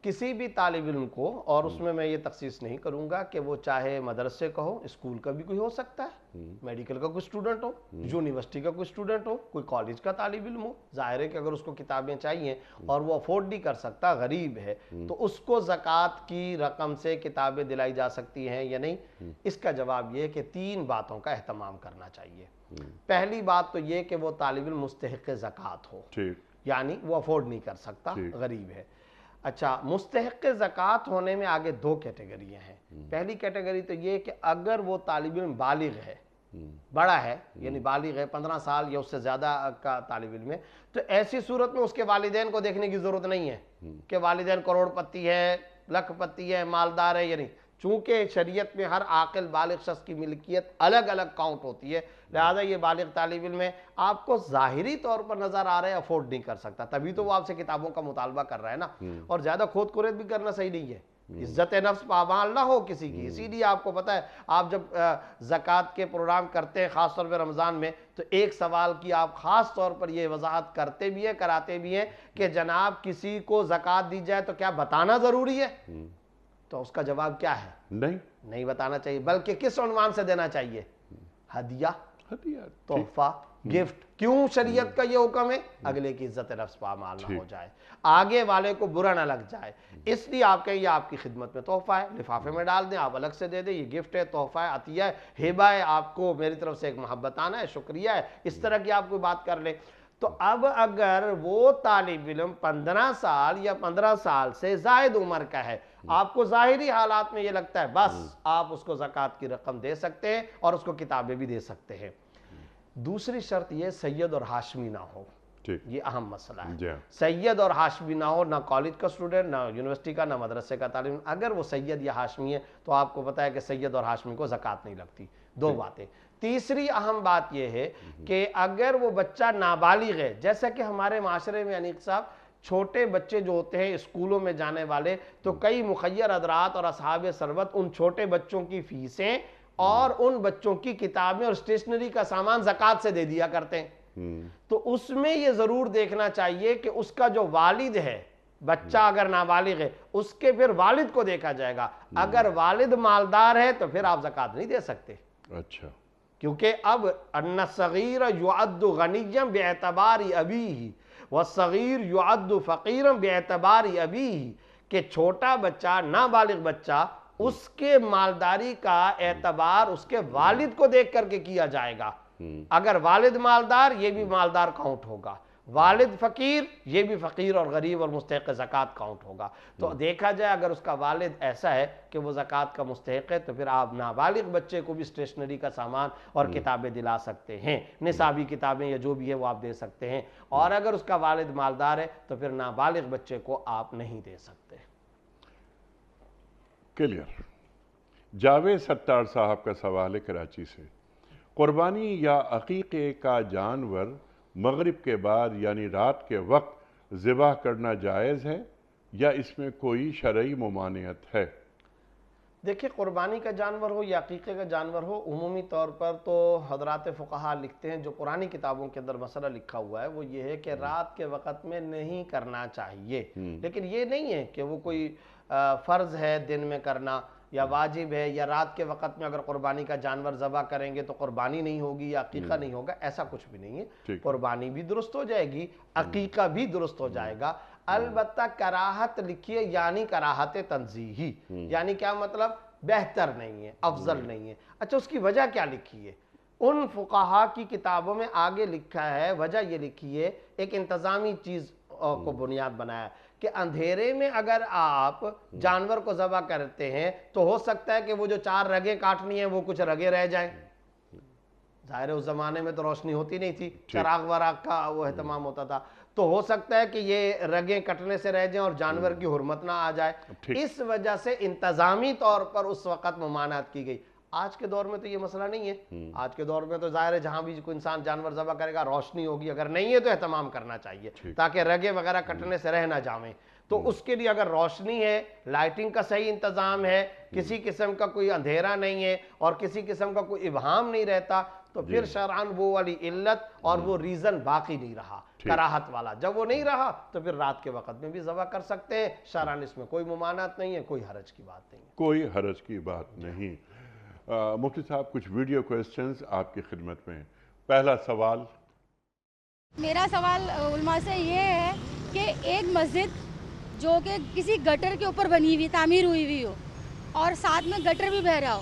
کسی بھی طالب علم کو، اور اس میں یہ تخصیص نہیں کروں گا کہ وہ چاہے مدرسے کا ہو، اسکول کا بھی کوئی ہو سکتا ہے، میڈیکل کا کوئی اسٹوڈنٹ ہو، یونیورسٹی کا کوئی اسٹوڈنٹ ہو، کوئی کالج کا طالب علم ہو، ظاہر ہے کہ اگر اس کو کتابیں چاہیے اور وہ افورڈ نہیں کر سکتا، غریب ہے، تو اس کو زکوٰۃ کی رقم سے کتابیں دلائی جا سکتی ہیں یا نہیں؟ اس کا جواب یہ ہے کہ 3 باتوں کا اہتمام کرنا چاہیے۔ پہلی بات تو یہ کہ وہ طالب علم مستحق زکوٰۃ ہو، یعنی وہ افورڈ نہیں کر سکتا، غریب ہے۔ اچھا، مستحق زکوٰۃ ہونے میں آگے دو کیٹیگریاں ہیں۔ پہلی کیٹیگری تو یہ کہ اگر وہ طالب علم بالغ ہے، بڑا ہے، یعنی بالغ ہے، 15 سال یا اس سے زیادہ کا طالب علم ہے، تو ایسی صورت میں اس کے والدین کو دیکھنے کی ضرورت نہیں ہے کہ والدین کروڑ پتی ہے، لکھ پتی ہے، مالدار ہے یا نہیں، چونکہ شریعت میں ہر عاقل بالغ شخص کی ملکیت الگ الگ کاؤنٹ ہوتی ہے، لہذا یہ بالغ طالب علم ہے، آپ کو ظاہری طور پر نظر آ رہا ہے افورڈ نہیں کر سکتا، تبھی تو وہ آپ سے کتابوں کا مطالبہ کر رہا ہے نا، اور زیادہ کھود کرید بھی کرنا صحیح نہیں ہے، عزت نفس پامال نہ ہو کسی کی۔ اسی لیے آپ کو پتہ ہے، آپ جب زکوٰۃ کے پروگرام کرتے ہیں خاص طور پہ رمضان میں، تو ایک سوال کی آپ خاص طور پر یہ وضاحت کرتے بھی ہیں، کراتے بھی ہیں کہ جناب کسی کو زکوٰۃ دی جائے تو کیا بتانا ضروری ہے؟ تو اس کا جواب کیا ہے؟ نہیں بتانا چاہیے، بلکہ کس عنوان سے دینا چاہیے؟ ہدیہ، تحفہ، گفٹ۔ کیوں شریعت کا یہ حکم ہے؟ اگلے کی عزت نفس پامال نہ ہو جائے، آگے والے کو برا نہ لگ جائے، اس لیے آپ کہیں یہ آپ کی خدمت میں تحفہ ہے، لفافے میں ڈال دیں، آپ الگ سے دے دیں، یہ گفٹ ہے، تحفہ ہے، عطیہ ہے، ہبہ ہے، آپ کو میری طرف سے ایک محبتانہ ہے، شکریہ ہے، اس طرح کی آپ کوئی بات کر لیں۔ تو اب اگر وہ طالب علم 15 سال یا 15 سال سے زائد عمر کا ہے، آپ کو ظاہری حالات میں یہ لگتا ہے، بس آپ اس کو زکوٰۃ کی رقم دے سکتے ہیں اور اس کو کتابیں بھی دے سکتے ہیں۔ دوسری شرط یہ سید اور ہاشمی نہ ہو، یہ اہم مسئلہ ہے، سید اور ہاشمی نہ ہو، نہ کالج کا اسٹوڈنٹ، نہ یونیورسٹی کا، نہ مدرسے کا طالب علم۔ اگر وہ سید یا ہاشمی ہے تو آپ کو پتہ ہے کہ سید اور ہاشمی کو زکوٰۃ نہیں لگتی۔ دو باتیں۔ تیسری اہم بات یہ ہے کہ اگر وہ بچہ نابالغ ہے، جیسا کہ ہمارے معاشرے میں انیق صاحب چھوٹے بچے جو ہوتے ہیں اسکولوں میں جانے والے، تو کئی مخیر حضرات اور اصحاب ثروت ان چھوٹے بچوں کی فیسیں اور ان بچوں کی کتابیں اور اسٹیشنری کا سامان زکوٰۃ سے دے دیا کرتے ہیں۔ تو اس میں یہ ضرور دیکھنا چاہیے کہ اس کا جو والد ہے، بچہ اگر نابالغ ہے، اس کے پھر والد کو دیکھا جائے گا، اگر والد مالدار ہے تو پھر آپ زکوٰۃ نہیں دے سکتے۔ اچھا، کیونکہ اب ان الصغیر یعد غنیا باعتبار ابیہ والصغیر یعد فقیرا باعتبار ابیہ، کہ چھوٹا بچہ، نابالغ بچہ، اس کے مالداری کا اعتبار اس کے والد کو دیکھ کر کے کیا جائے گا۔ اگر والد مالدار، یہ بھی مالدار کاؤنٹ ہوگا، والد فقیر، یہ بھی فقیر اور غریب اور مستحق زکوٰۃ کاؤنٹ ہوگا۔ تو دیکھا جائے اگر اس کا والد ایسا ہے کہ وہ زکوٰۃ کا مستحق ہے تو پھر آپ نابالغ بچے کو بھی اسٹیشنری کا سامان اور کتابیں دلا سکتے ہیں، نصابی کتابیں یا جو بھی ہے وہ آپ دے سکتے ہیں، اور اگر اس کا والد مالدار ہے تو پھر نابالغ بچے کو آپ نہیں دے سکتے۔ کلیئر۔ جاوید ستار صاحب کا سوال ہے کراچی سے، قربانی یا عقیقے کا جانور مغرب کے بعد یعنی رات کے وقت ذبح کرنا جائز ہے یا اس میں کوئی شرعی ممانعت ہے؟ دیکھیں، قربانی کا جانور ہو یا عقیقے کا جانور ہو، عمومی طور پر تو حضرات فقہا لکھتے ہیں، جو قرآنی کتابوں کے اندر مسئلہ لکھا ہوا ہے وہ یہ ہے کہ رات کے وقت میں نہیں کرنا چاہیے، لیکن یہ نہیں ہے کہ وہ کوئی فرض ہے دن میں کرنا یا واجب ہے، یا رات کے وقت میں اگر قربانی کا جانور ذبح کریں گے تو قربانی نہیں ہوگی یا عقیقہ نہیں ہوگا، ایسا کچھ بھی نہیں ہے۔ قربانی بھی درست ہو جائے گی، عقیقہ بھی درست ہو جائے گا، البتہ کراہت لکھیے یعنی کراہت تنزیہی، یعنی کیا مطلب؟ بہتر نہیں ہے، افضل نہیں ہے۔ اچھا، اس کی وجہ کیا لکھی ہے؟ ان فقہا کی کتابوں میں آگے لکھا ہے، وجہ یہ لکھی ہے، ایک انتظامی چیز کو بنیاد بنایا کہ اندھیرے میں اگر آپ جانور کو ذبح کرتے ہیں تو ہو سکتا ہے کہ وہ جو 4 رگیں کاٹنی ہیں وہ کچھ رگیں رہ جائیں، ظاہر ہے اس زمانے میں تو روشنی ہوتی نہیں تھی، چراغ وراغ کا وہ اہتمام ہوتا تھا، تو ہو سکتا ہے کہ یہ رگیں کٹنے سے رہ جائیں اور جانور کی حرمت نہ آ جائے، اس وجہ سے انتظامی طور پر اس وقت ممانعت کی گئی۔ آج کے دور میں تو یہ مسئلہ نہیں ہے، آج کے دور میں تو ظاہر ہے جہاں بھی کوئی انسان جانور ذبح کرے گا روشنی ہوگی، اگر نہیں ہے تو اہتمام کرنا چاہیے تاکہ رگیں وغیرہ کٹنے سے رہ نہ جائیں، تو اس کے لیے اگر روشنی ہے، لائٹنگ کا صحیح انتظام ہے، کسی قسم کا کوئی اندھیرا نہیں ہے اور کسی قسم کا کوئی ابہام نہیں رہتا، تو پھر شرعاً وہ والی علت اور وہ ریزن باقی نہیں رہا، کراہت والا جب وہ نہیں رہا تو پھر رات کے وقت میں بھی ذبح کر سکتے ہیں، شرعاً اس میں کوئی ممانعت نہیں ہے، کوئی حرج کی بات نہیں ہے، کوئی حرج کی بات نہیں۔ مفتی صاحب کچھ ویڈیو کوئسچنز آپ کی خدمت میں ہیں۔ پہلا سوال، میرا سوال علماء سے یہ ہے کہ ایک مسجد جو کہ کسی گٹر کے اوپر بنی ہوئی تعمیر ہوئی ہو اور ساتھ میں گٹر بھی بہہ رہا ہو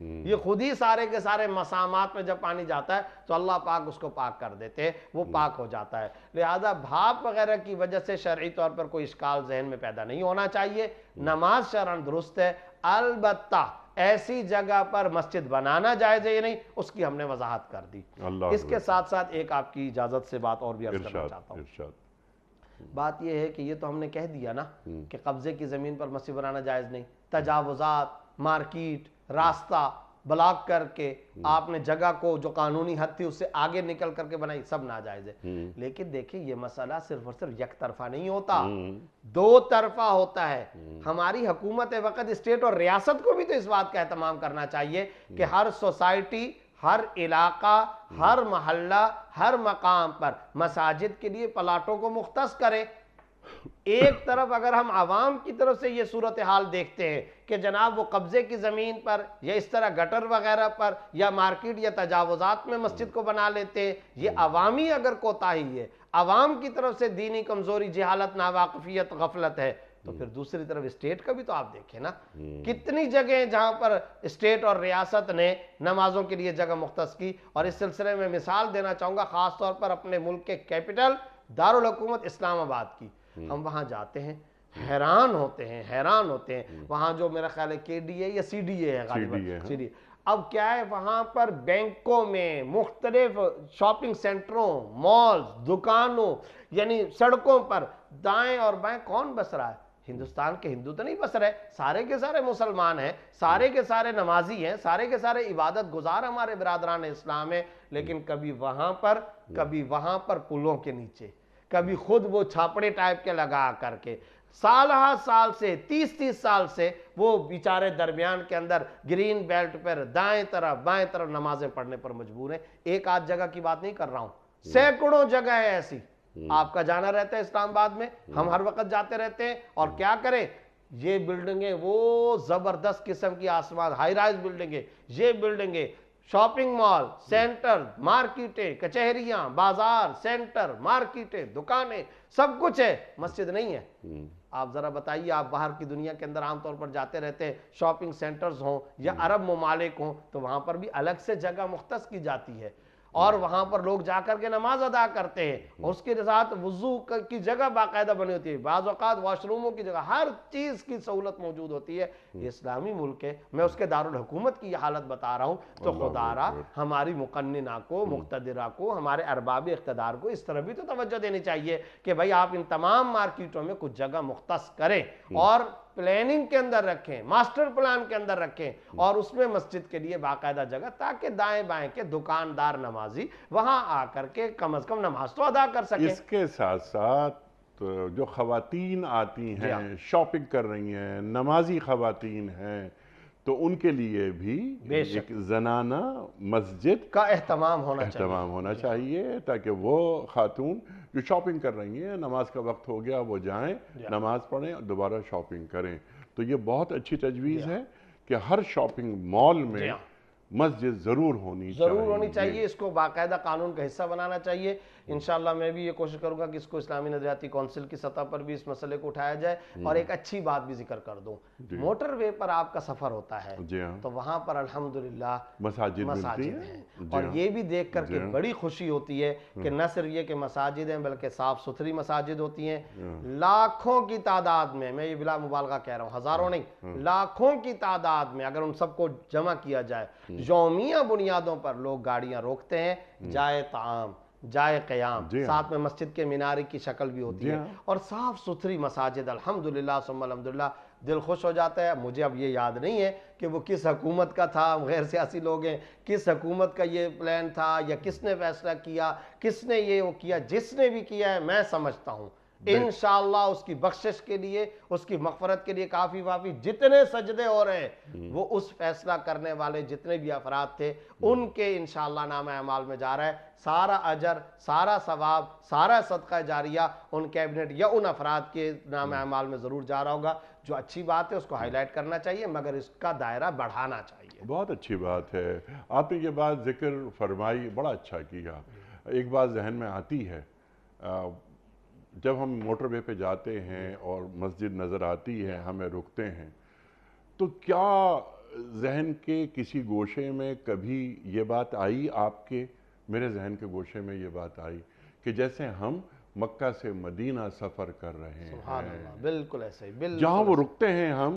یہ خود ہی سارے کے سارے مسامات میں جب پانی جاتا ہے تو اللہ پاک اس کو پاک کر دیتے ہیں، وہ پاک ہو جاتا ہے۔ لہذا بھاپ وغیرہ کی وجہ سے شرعی طور پر کوئی اشکال ذہن میں پیدا نہیں ہونا چاہیے، نماز شرعاً درست ہے۔ البتہ ایسی جگہ پر مسجد بنانا جائز ہے یا نہیں، اس کی ہم نے وضاحت کر دی۔ اس کے ساتھ ساتھ ایک آپ کی اجازت سے بات اور بھی عرض کرنا چاہتا ہوں۔ بات یہ ہے کہ یہ تو ہم نے کہہ دیا نا کہ قبضے کی زمین پر مسجد بنانا جائز نہیں، تجاوزات، مارکیٹ، راستہ بلاک کر کے آپ نے جگہ کو جو قانونی حد تھی اس سے آگے نکل کر کے بنائی، سب ناجائز ہے۔ لیکن دیکھیں یہ مسئلہ صرف اور صرف یک طرفہ نہیں ہوتا، دو طرفہ ہوتا ہے۔ ہماری حکومت وقت اسٹیٹ اور ریاست کو بھی تو اس بات کا اہتمام کرنا چاہیے کہ ہر سوسائٹی، ہر علاقہ، ہر محلہ، ہر مقام پر مساجد کے لیے پلاٹوں کو مختص کرے۔ ایک طرف اگر ہم عوام کی طرف سے یہ صورتحال دیکھتے ہیں کہ جناب وہ قبضے کی زمین پر یا اس طرح گٹر وغیرہ پر یا مارکیٹ یا تجاوزات میں مسجد کو بنا لیتے ہیں، یہ عوامی اگر کوتاہی ہے، عوام کی طرف سے دینی کمزوری، جہالت، ناواقفیت، غفلت ہے، تو پھر دوسری طرف اسٹیٹ کا بھی تو آپ دیکھیں نا، کتنی جگہ ہیں جہاں پر اسٹیٹ اور ریاست نے نمازوں کے لیے جگہ مختص کی۔ اور اس سلسلے میں مثال دینا چاہوں گا خاص طور پر اپنے ملک کے کیپٹل دارالحکومت اسلام آباد کی۔ ہم وہاں جاتے ہیں، حیران ہوتے ہیں، وہاں جو میرا خیال ہے KDA یا CDA ہے غالباً، CDA۔ اب کیا ہے وہاں پر بینکوں میں، مختلف شاپنگ سینٹروں، مالز، دکانوں، یعنی سڑکوں پر دائیں اور بائیں کون بس رہا ہے؟ ہندوستان کے ہندو تو نہیں بس رہے، سارے کے سارے مسلمان ہیں، سارے کے سارے نمازی ہیں، سارے کے سارے عبادت گزار ہمارے برادران اسلام ہیں، لیکن کبھی وہاں پر پلوں کے نیچے، کبھی خود وہ چھاپڑے ٹائپ کے لگا کر کے سال سے 30 سال سے وہ بیچارے درمیان کے اندر گرین بیلٹ پر دائیں طرف بائیں طرف نمازیں پڑھنے پر مجبور ہیں۔ ایک آدھ جگہ کی بات نہیں کر رہا ہوں، سینکڑوں جگہ ہے ایسی۔ آپ کا جانا رہتا ہے اسلام آباد میں، ہم ہر وقت جاتے رہتے ہیں، اور کیا کریں، یہ بلڈنگیں وہ زبردست قسم کی آسمان ہائی رائز بلڈنگیں، یہ بلڈنگیں، شاپنگ مال، سینٹر، مارکیٹیں، کچہریاں، بازار، سینٹر، مارکیٹیں، دکانیں، سب کچھ ہے، مسجد نہیں ہے۔ آپ ذرا بتائیے، آپ باہر کی دنیا کے اندر عام طور پر جاتے رہتے ہیں، شاپنگ سینٹرز ہوں یا عرب ممالک ہوں، تو وہاں پر بھی الگ سے جگہ مختص کی جاتی ہے، اور وہاں پر لوگ جا کر کے نماز ادا کرتے ہیں، اور اس کے ساتھ وضو کی جگہ باقاعدہ بنی ہوتی ہے، بعض اوقات واش روموں کی جگہ، ہر چیز کی سہولت موجود ہوتی ہے۔ یہ اسلامی ملک ہے، میں اس کے دارالحکومت کی یہ حالت بتا رہا ہوں، تو خدا را ہماری مقننہ کو، مقتدرہ کو، ہمارے ارباب اقتدار کو اس طرح بھی تو توجہ دینی چاہیے کہ بھائی آپ ان تمام مارکیٹوں میں کچھ جگہ مختص کریں، اور پلاننگ کے اندر رکھیں، ماسٹر پلان کے اندر رکھیں، اور اس میں مسجد کے لیے باقاعدہ جگہ، تاکہ دائیں بائیں کے دکاندار نمازی وہاں آ کر کے کم از کم نماز تو ادا کر سکیں۔ اس کے ساتھ ساتھ جو خواتین آتی ہیں، شاپنگ کر رہی ہیں، نمازی خواتین ہیں، تو ان کے لیے بھی ایک زنانہ مسجد کا اہتمام ہونا چاہیے، تاکہ وہ خاتون جو شاپنگ کر رہی ہیں، نماز کا وقت ہو گیا وہ جائیں، نماز پڑھیں اور دوبارہ شاپنگ کریں۔ تو یہ بہت اچھی تجویز ہے کہ ہر شاپنگ مال میں مسجد ضرور ہونی چاہیے، اس کو باقاعدہ قانون کا حصہ بنانا چاہیے۔ انشاءاللہ میں بھی یہ کوشش کروں گا کہ اس کو اسلامی نظریاتی کونسل کی سطح پر بھی اس مسئلے کو اٹھایا جائے، اور ایک اچھی بات بھی ذکر کر دوں، موٹر وے پر آپ کا سفر ہوتا ہے تو وہاں پر الحمدللہ مساجد ہیں، اور یہ بھی دیکھ کر کے بڑی خوشی ہوتی ہے کہ نہ صرف یہ کہ مساجد ہیں بلکہ صاف ستھری مساجد ہوتی ہیں، لاکھوں کی تعداد میں، میں یہ بلا مبالغہ کہہ رہا ہوں، ہزاروں نہیں، لاکھوں کی تعداد میں اگر ان سب کو جمع کیا جائے، یومیہ بنیادوں پر لوگ گاڑیاں روکتے ہیں، جائے طعام، جائے قیام، ساتھ میں مسجد کے مینارے کی شکل بھی ہوتی ہے، اور صاف ستھری مساجد، الحمدللہ ثم الحمدللہ، دل خوش ہو جاتا ہے۔ مجھے اب یہ یاد نہیں ہے کہ وہ کس حکومت کا تھا، غیر سیاسی لوگ ہیں، کس حکومت کا یہ پلان تھا، یا کس نے فیصلہ کیا، کس نے یہ وہ کیا، جس نے بھی کیا ہے، میں سمجھتا ہوں انشاءاللہ اس کی بخشش کے لیے، اس کی مغفرت کے لیے کافی وافی جتنے سجدے ہو رہے ہیں، وہ اس فیصلہ کرنے والے جتنے بھی افراد تھے ان کے انشاءاللہ نام اعمال میں جا رہا ہے۔ سارا اجر، سارا ثواب، سارا صدقہ جاریہ ان کیبنٹ یا ان افراد کے نام اعمال میں ضرور جا رہا ہوگا۔ جو اچھی بات ہے اس کو ہائی لائٹ کرنا چاہیے، مگر اس کا دائرہ بڑھانا چاہیے۔ بہت اچھی بات ہے، آپ نے یہ بات ذکر فرمائی، بڑا اچھا کیا۔ ایک بات ذہن میں آتی ہے، جب ہم موٹر وے پہ جاتے ہیں اور مسجد نظر آتی ہے، ہمیں رکتے ہیں، تو کیا ذہن کے کسی گوشے میں کبھی یہ بات آئی آپ کے؟ میرے ذہن کے گوشے میں یہ بات آئی کہ جیسے ہم مکہ سے مدینہ سفر کر رہے سبحان ہیں، اللہ، بالکل ایسے ہی، بالکل جہاں وہ رکتے ہیں ہم،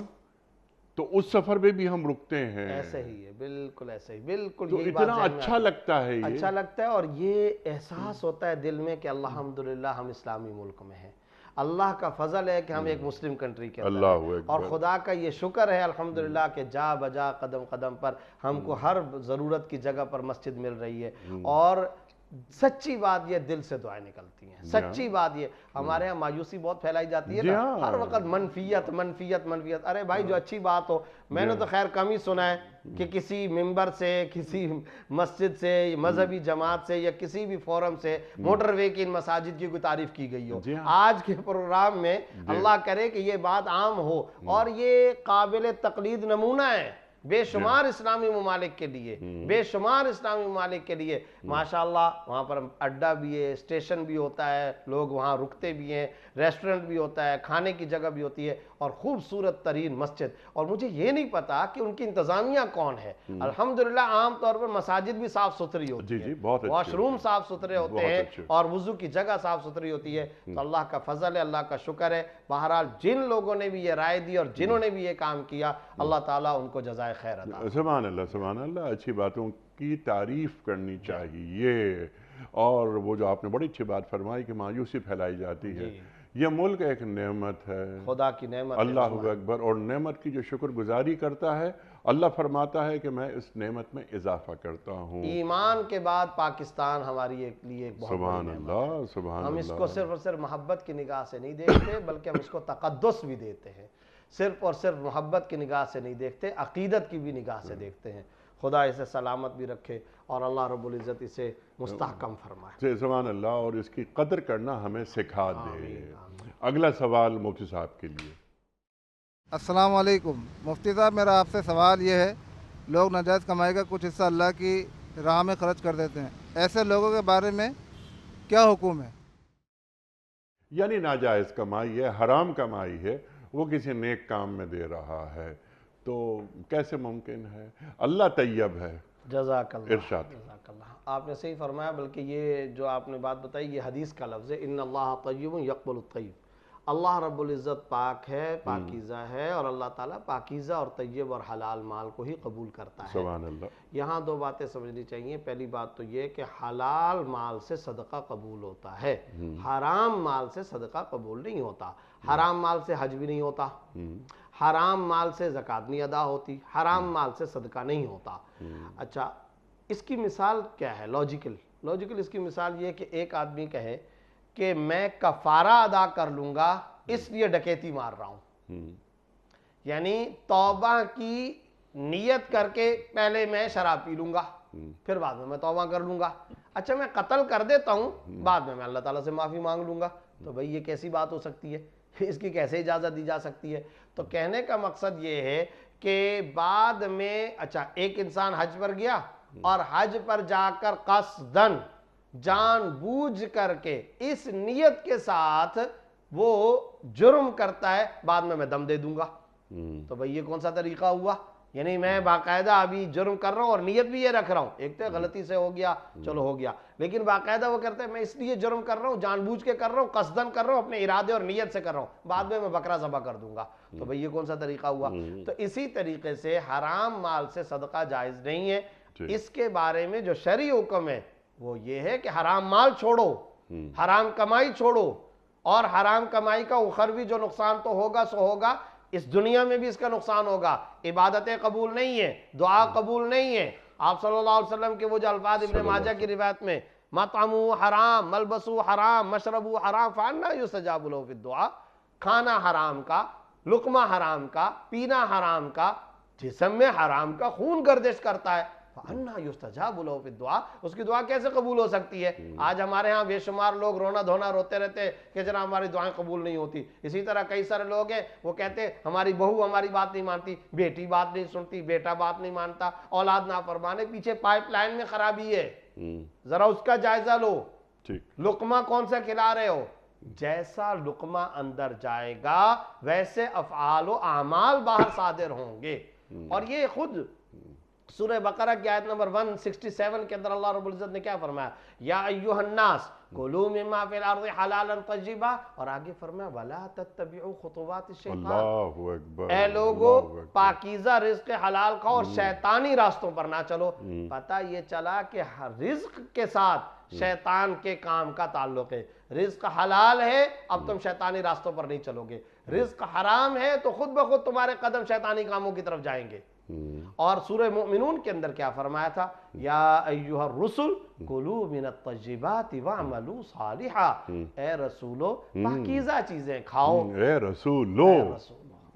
تو اس سفر میں بھی ہم رکتے ہیں، ایسے ہی ہے، بالکل ایسے ہی، بالکل تو یہی بات اتنا ذہن میں اچھا لگتا ہے یہ، اچھا لگتا ہے، اور یہ احساس ہوتا ہے دل میں کہ الحمدللہ ہم اسلامی ملک میں ہیں، اللہ کا فضل ہے کہ ہم ایک مسلم کنٹری کے اندر اللہ ہیں، اکبر، اور خدا کا یہ شکر ہے الحمدللہ کہ جا بجا قدم قدم پر ہم کو ہر ضرورت کی جگہ پر مسجد مل رہی ہے، اور سچی بات یہ دل سے دعائیں نکلتی ہیں، سچی بات یہ، ہمارے ہاں مایوسی بہت پھیلائی جاتی ہے جی نا، ہاں، ہر وقت منفیت منفیت منفیت، ارے بھائی جو اچھی بات ہو، میں نے تو خیر کم ہی سنا ہے کہ کسی ممبر سے، کسی مسجد سے، مذہبی جماعت سے، یا کسی بھی فورم سے موٹر وے کی ان مساجد کی کوئی تعریف کی گئی ہو۔ جی ہاں، آج کے پروگرام میں اللہ کرے کہ یہ بات عام ہو، اور یہ قابل تقلید نمونہ ہے بے شمار اسلامی ممالک کے لیے، بے شمار اسلامی ممالک کے لیے، ماشاءاللہ وہاں پر اڈا بھی ہے، اسٹیشن بھی ہوتا ہے، لوگ وہاں رکتے بھی ہیں، ریسٹورنٹ بھی ہوتا ہے، کھانے کی جگہ بھی ہوتی ہے، اور خوبصورت ترین مسجد، اور مجھے یہ نہیں پتا کہ ان کی انتظامیہ کون ہے۔ الحمدللہ عام طور پر مساجد بھی صاف ستھری ہوتی جی ہے، بہت اچھی واش روم صاف ستھرے ہوتے بہت ہیں، اچھے، اور وضو کی جگہ صاف ستھری ہوتی ہے، تو اللہ کا فضل ہے، اللہ کا شکر ہے۔ بہرحال جن لوگوں نے بھی یہ رائے دی اور جنہوں نے بھی یہ کام کیا، اللہ تعالیٰ ان کو جزائے خیر عطا فرمائے۔ سبحان اللہ، سبحان اللہ، اچھی باتوں کی تعریف کرنی چاہیے، اور وہ جو آپ نے بڑی اچھی بات فرمائی کہ مایوسی پھیلائی جاتی ہے، یہ ملک ایک نعمت ہے، خدا کی نعمت ہے، اللہ اکبر، اور نعمت کی جو شکر گزاری کرتا ہے، اللہ فرماتا ہے کہ میں اس نعمت میں اضافہ کرتا ہوں۔ ایمان کے بعد پاکستان ہماری لیے ایک بہت بڑی سبحان نعمت اللہ، ہے۔ سبحان ہم اس اللہ، کو صرف اور صرف محبت کی نگاہ سے نہیں دیکھتے، بلکہ ہم اس کو تقدس بھی دیتے ہیں، صرف اور صرف محبت کی نگاہ سے نہیں دیکھتے، عقیدت کی بھی نگاہ سے دیکھتے ہیں۔ خدا اسے سلامت بھی رکھے، اور اللہ رب العزت اسے مستحکم فرمائے۔ سبحان اللہ، اور اس کی قدر کرنا ہمیں سکھا دے۔ اگلا سوال مفتی صاحب کے لیے۔ السلام علیکم مفتی صاحب، میرا آپ سے سوال یہ ہے، لوگ ناجائز کمائی کا کچھ حصہ اللہ کی راہ میں خرچ کر دیتے ہیں، ایسے لوگوں کے بارے میں کیا حکم ہے؟ یعنی ناجائز کمائی ہے، حرام کمائی ہے، وہ کسی نیک کام میں دے رہا ہے، تو کیسے ممکن ہے؟ اللہ طیب ہے، جزاک اللہ، ارشاد۔ جزاک اللہ، آپ نے صحیح فرمایا، بلکہ یہ جو آپ نے بات بتائی یہ حدیث کا لفظ ہے، ان اللہ طیب یقبل الطیب، اللہ رب العزت پاک ہے، پاکیزہ ہے، اور اللہ تعالیٰ پاکیزہ اور طیب اور حلال مال کو ہی قبول کرتا ہے۔ سبحان اللہ۔ یہاں دو باتیں سمجھنی چاہیے، پہلی بات تو یہ کہ حلال مال سے صدقہ قبول ہوتا ہے، حرام مال سے صدقہ قبول نہیں ہوتا، حرام مال سے حج بھی نہیں ہوتا، حرام مال سے زکوٰۃ نہیں ادا ہوتی، حرام مال سے صدقہ نہیں ہوتا۔ اچھا، اس کی مثال کیا ہے؟ لاجیکل اس کی مثال یہ کہ ایک آدمی کہے کہ میں کفارہ ادا کر لوں گا اس لیے ڈکیتی مار رہا ہوں، یعنی توبہ کی نیت کر کے پہلے میں شراب پی لوں گا، پھر بعد میں توبہ کر لوں گا، اچھا میں قتل کر دیتا ہوں، بعد میں اللہ تعالیٰ سے معافی مانگ لوں گا، تو بھئی یہ کیسی بات ہو سکتی ہے؟ اس کی کیسے اجازت دی جا سکتی ہے؟ تو کہنے کا مقصد یہ ہے کہ بعد میں، اچھا ایک انسان حج پر گیا اور حج پر جا کر قصداً جان بوجھ کر کے اس نیت کے ساتھ وہ جرم کرتا ہے، بعد میں دم دے دوں گا، تو بھئی یہ کون سا طریقہ ہوا؟ یعنی میں باقاعدہ ابھی جرم کر رہا ہوں اور نیت بھی یہ رکھ رہا ہوں، ایک تو غلطی سے ہو گیا، چلو ہو گیا، لیکن باقاعدہ وہ کرتے ہیں میں اس لیے جرم کر رہا ہوں، جان بوجھ کے کر رہا ہوں، قصداً کر رہا ہوں، اپنے ارادے اور نیت سے کر رہا ہوں، بعد میں بکرا ذبح کر دوں گا، تو بھئی یہ کون سا طریقہ ہوا؟ تو اسی طریقے سے حرام مال سے صدقہ جائز نہیں ہے۔ اس کے بارے میں جو شرعی حکم ہے وہ یہ ہے کہ حرام مال چھوڑو، حرام کمائی چھوڑو، اور حرام کمائی کا اخروی جو نقصان تو ہوگا سو ہوگا، اس دنیا میں بھی اس کا نقصان ہوگا، عبادتیں قبول نہیں ہیں، دعا قبول نہیں ہے۔ آپ صلی اللہ علیہ وسلم کے وہ جو الفاظ ابن ماجہ کی روایت میں، مطعمو حرام، ملبسو حرام، مشربو حرام، فانا یستجاب لہ فی الدعاء، کھانا حرام کا، لقمہ حرام کا، پینا حرام کا، جسم میں حرام کا خون گردش کرتا ہے، فَأَنَّا يُسْتَجَابُ لَهُ فِي الدُّعَاء، اس کی دعا کیسے قبول ہو سکتی ہے؟ آج ہمارے ہاں بے شمار لوگ رونا دھونا روتے رہتے کہ جناب ہماری دعائیں قبول نہیں ہوتی۔ اسی طرح کئی سارے لوگ ہیں وہ کہتے ہیں ہماری بہو ہماری بات نہیں مانتی، بیٹی بات نہیں سنتی، بیٹا بات نہیں مانتا، اولاد نافرمانے، پیچھے پائپ لائن میں خرابی ہے، ذرا اس کا جائزہ لو، لقمہ کون سا کھلا رہے ہو؟ جیسا لقمہ اندر جائے گا ویسے افعال و اعمال باہر صادر ہوں گے۔ اور یہ خود سورہ بقرہ کی آیت نمبر 167 کے اندر اللہ رب العزت نے کیا فرمایا؟ یا ایھا الناس کلوا مما فی الارض حلالا طیبا، اور آگے فرمایا ولا تتبعوا خطوات الشیطان، اللہ اکبر، اے لوگو پاکیزہ رزق حلال کھاؤ اور شیطانی راستوں پر نہ چلو۔ پتہ یہ چلا کہ رزق کے ساتھ شیطان کے کام کا تعلق ہے۔ رزق حلال ہے، اب تم شیطانی راستوں پر نہیں چلو گے۔ رزق حرام ہے تو خود بخود تمہارے قدم شیطانی کاموں کی طرف جائیں گے۔ اور سورہ مومنون کے اندر کیا فرمایا تھا؟ یا ایھا الرسل کلوا من الطیبات واعملوا صالحا، اے رسولو پاکیزہ چیزیں کھاؤ، اے رسولو،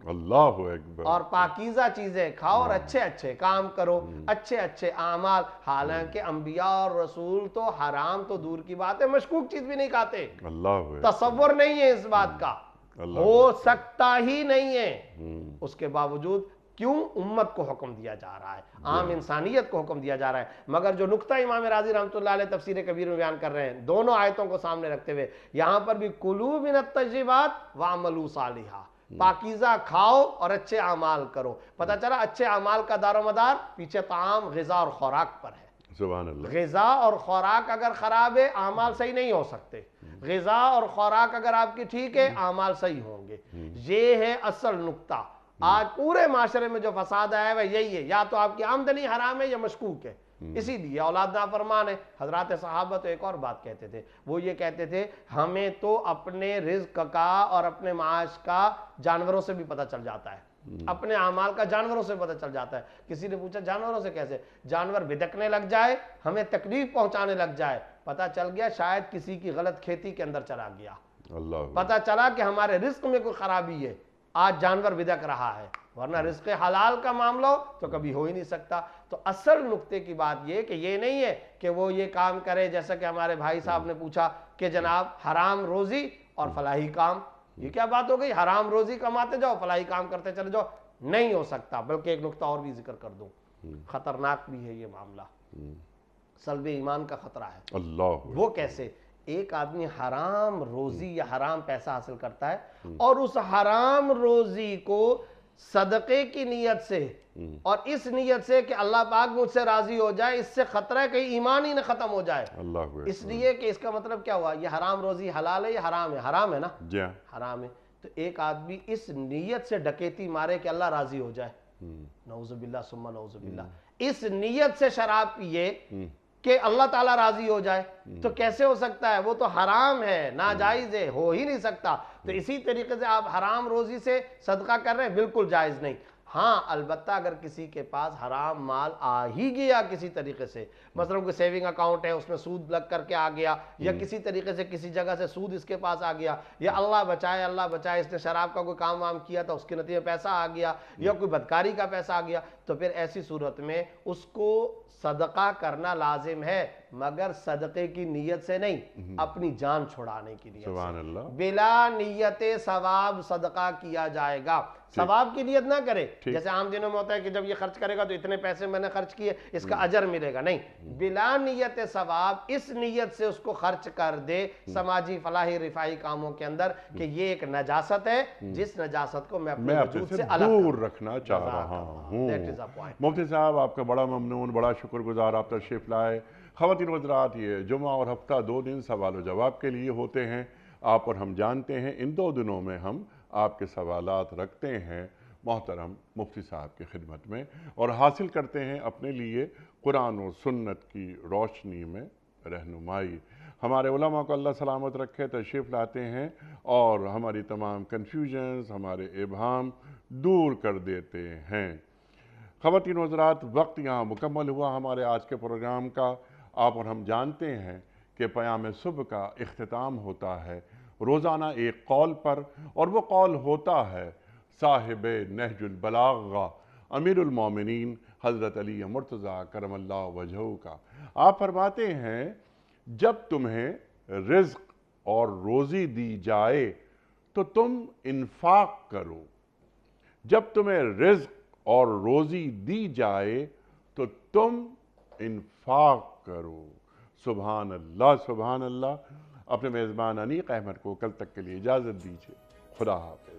اللہ اکبر، اور پاکیزہ چیزیں کھاؤ اور اچھے اچھے کام کرو، اچھے اچھے اعمال۔ حالانکہ انبیاء اور رسول تو حرام تو دور کی بات ہے، مشکوک چیز بھی نہیں کھاتے، اللہ تصور نہیں ہے اس بات کا، ہو سکتا ہی نہیں ہے۔ اس کے باوجود کیوں امت کو حکم دیا جا رہا ہے، عام انسانیت کو حکم دیا جا رہا ہے۔ مگر جو نقطہ امام راضی رحمۃ اللہ علیہ تفسیر کبیر میں بیان کر رہے ہیں، دونوں آیتوں کو سامنے رکھتے ہوئے، یہاں پر بھی کلوا من الطیبات واعملوا صالحا، پاکیزہ کھاؤ اور اچھے اعمال کرو۔ پتہ چلا اچھے اعمال کا دار و مدار پیچھے طعام، غذا اور خوراک پر ہے۔ سبحان اللہ، غذا اور خوراک اگر خراب ہے اعمال صحیح نہیں ہو سکتے، غذا اور خوراک اگر آپ کی ٹھیک ہے اعمال صحیح ہوں گے۔ یہ ہے اصل نقطہ۔ آج پورے معاشرے میں جو فساد آیا ہے یہی ہے، یا تو آپ کی آمدنی حرام ہے یا مشکوک ہے، اسی لیے اولاد نافرمان ہے۔ حضرات صحابہ تو ایک اور بات کہتے تھے، وہ یہ کہتے تھے ہمیں تو اپنے رزق کا اور اپنے معاش کا جانوروں سے بھی پتہ چل جاتا ہے، اپنے اعمال کا جانوروں سے پتہ چل جاتا ہے۔ کسی نے پوچھا جانوروں سے کیسے؟ جانور بھدکنے لگ جائے، ہمیں تکلیف پہنچانے لگ جائے، پتہ چل گیا شاید کسی کی غلط کھیتی کے اندر چلا گیا، پتہ چلا کہ ہمارے رزق میں کوئی خرابی ہے، آج جانور بدک رہا ہے، ورنہ رزق حلال کا معاملہ تو کبھی ہو ہی نہیں سکتا۔ تو اصل نقطے کی بات یہ کہ یہ نہیں ہے کہ وہ یہ کام کرے جیسا کہ ہمارے بھائی صاحب نے پوچھا کہ جناب حرام روزی اور فلاحی کام، یہ کیا بات ہو گئی؟ حرام روزی کماتے جاؤ، فلاحی کام کرتے چلے جاؤ، نہیں ہو سکتا۔ بلکہ ایک نقطہ اور بھی ذکر کر دوں، خطرناک بھی ہے یہ معاملہ، سلب ایمان کا خطرہ ہے۔ اللہ، وہ کیسے؟ ایک آدمی حرام روزی یا حرام پیسہ حاصل کرتا ہے اور اس حرام روزی کو صدقے کی نیت سے اور اس نیت سے کہ اللہ پاک مجھ سے راضی ہو جائے، اس سے خطرہ ہے کہیں ایمان ہی نہ ختم ہو جائے، اس لیے کہ اس کا مطلب کیا ہوا؟ یہ حرام روزی حلال ہے یا حرام ہے؟ حرام ہے نا، حرام ہے۔ تو ایک آدمی اس نیت سے ڈکیتی مارے کہ اللہ راضی ہو جائے، نعوذ باللہ ثم نعوذ باللہ، اس نیت سے شراب پیے کہ اللہ تعالیٰ راضی ہو جائے، تو کیسے ہو سکتا ہے؟ وہ تو حرام ہے، ناجائز ہے، ہو ہی نہیں سکتا۔ تو اسی طریقے سے آپ حرام روزی سے صدقہ کر رہے ہیں، بالکل جائز نہیں۔ ہاں البتہ اگر کسی کے پاس حرام مال آ ہی گیا کسی طریقے سے، مثلا کوئی سیونگ اکاؤنٹ ہے اس میں سود لگ کر کے آ گیا، یا کسی طریقے سے کسی جگہ سے سود اس کے پاس آ گیا، یا اللہ بچائے اس نے شراب کا کوئی کام وام کیا تھا اس کے نتیجے میں پیسہ آ گیا، یا کوئی بدکاری کا پیسہ آ گیا، تو پھر ایسی صورت میں اس کو صدقہ کرنا لازم ہے، مگر صدقے کی نیت سے نہیں، اپنی جان چھڑانے کی نیت سے۔ بلا نیت ثواب صدقہ کیا جائے گا، ثواب کی نیت نہ کرے، جیسے عام دنوں میں ہوتا ہے کہ جب یہ خرچ کرے گا تو اتنے پیسے میں نے خرچ کیے اس کا اجر ملے گا، نہیں، بلا نیت ثواب اس نیت سے اس کو خرچ کر دے سماجی فلاحی رفاہی کاموں کے اندر کہ یہ ایک نجاست ہے جس نجاست کو میں اپنے وجود سے دور رکھنا چاہ رہا ہوں۔ مفتی صاحب آپ کا بڑا ممنون، بڑا شکر گزار، آپ تشریف لائے۔ خواتین حضرات، یہ جمعہ اور ہفتہ 2 دن سوال و جواب کے لیے ہوتے ہیں، آپ اور ہم جانتے ہیں ان 2 دنوں میں ہم آپ کے سوالات رکھتے ہیں محترم مفتی صاحب کی خدمت میں اور حاصل کرتے ہیں اپنے لیے قرآن و سنت کی روشنی میں رہنمائی۔ ہمارے علماء کو اللہ سلامت رکھے، تشریف لاتے ہیں اور ہماری تمام کنفیوژنز، ہمارے ابہام دور کر دیتے ہیں۔ خواتین و حضرات، وقت یہاں مکمل ہوا ہمارے آج کے پروگرام کا۔ آپ اور ہم جانتے ہیں کہ پیام صبح کا اختتام ہوتا ہے روزانہ ایک قول پر، اور وہ قول ہوتا ہے صاحب نہج البلاغہ امیر المومنین حضرت علی مرتضیٰ کرم اللہ وجہہ کا۔ آپ فرماتے ہیں جب تمہیں رزق اور روزی دی جائے تو تم انفاق کرو، جب تمہیں رزق اور روزی دی جائے تو تم انفاق کرو۔ سبحان اللہ، سبحان اللہ۔ اپنے میزبان انیق احمد کو کل تک کے لیے اجازت دیجیے۔ خدا حافظ۔